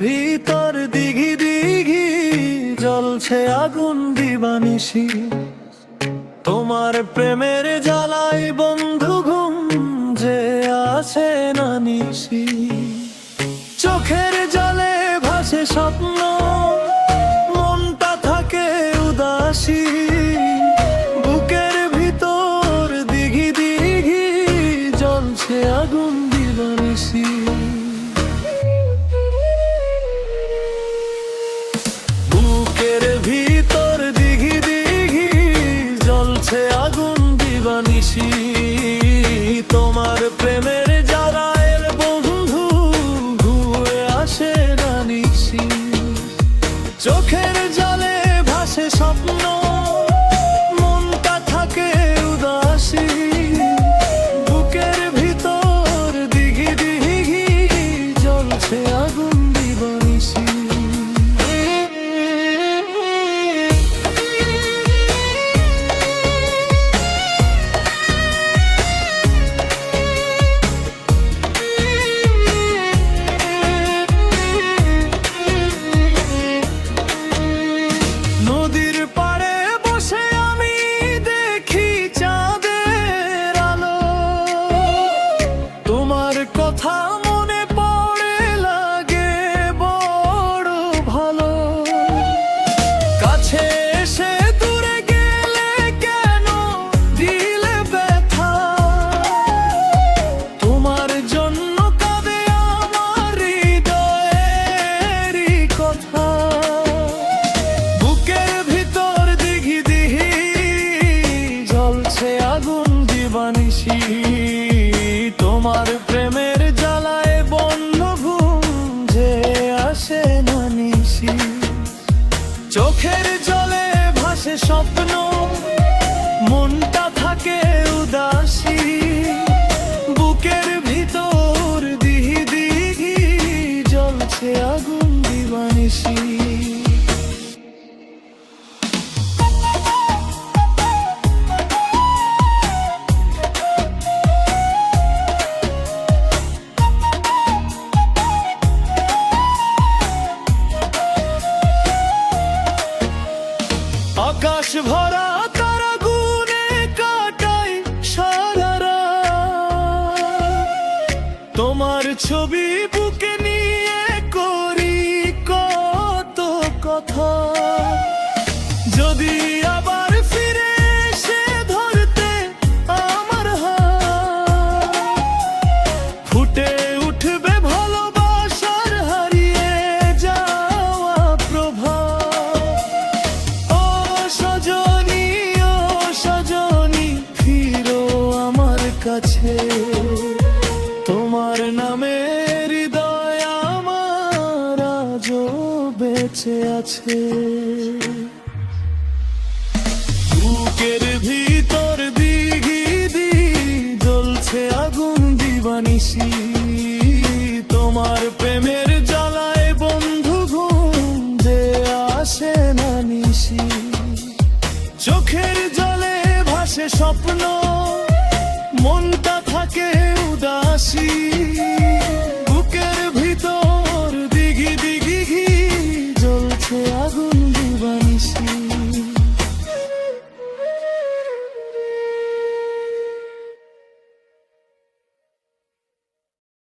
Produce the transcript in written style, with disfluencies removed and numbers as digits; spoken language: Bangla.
ভিতর দিঘি দিঘি জ্বলছে আগুন দিবানিশি। তোমার প্রেমের জ্বালাই বন্ধু ঘুম যে আসে না নিশি। চোখের জলে ভাসে স্বপ্ন, মনটা থাকে উদাসী। বুকের ভিতর দিঘি দিঘি জ্বলছে আগুন দিবানিশি। বুকের ভিতর দিঘি দিঘি জ্বলছে আগুন দিবানিশি। তোমার প্রেমের জ্বালায় বন্ধু ঘুরে আসে না নিশি। চোখের জলে ভাসে স্বপ্ন, মনটা থাকে উদাসী। বুকের ভিতর দিঘি দিঘি জ্বলছে আগুন দিবানিশি। নদীর পাড়ে বসে আমি দেখি চাঁদের আলো। তোমার কথা মনে পড়ে লাগে বড় ভালো। কাছে এসে দূরে গেলে কেন দিলে ব্যথা। তোমার জন্য কাঁদে আমার হৃদয়েরই কথা। বুকের ভিতর দিঘি দিঘি জ্বলছে আগুন দিবানিশি। তোমার প্রেমের জ্বালায় বন্ধ ঘুম যে আসে না নিশি। চোখের জলে ভাসে স্বপ্ন, মনটা থাকে উদাসী। বুকের ভিতর দিঘি দিঘি জ্বলছে আগুন দিবানিশি। আকাশ ভরা তারা গুনে কাটাই সারা রাত। তোমার ছবি বুকে নিয়ে করি কত কথা। যদি আবার ফিরে এসে ধরতে আমার হাত, ফুটে উঠবে ভালোবাসার হারিয়ে যাওয়া প্রভা। ও সজনী ফিরো আমার কাছে। তোমার নামে হৃদয় আমার আজও বেঁচে আছে। বুকের ভিতর দিঘি দিঘি জ্বলছে আগুন দিবানিশি। তোমার প্রেমের জ্বালায় বন্ধু ঘুম যে আসে না নিশি। চোখের জলে ভাসে স্বপ্ন, মনটা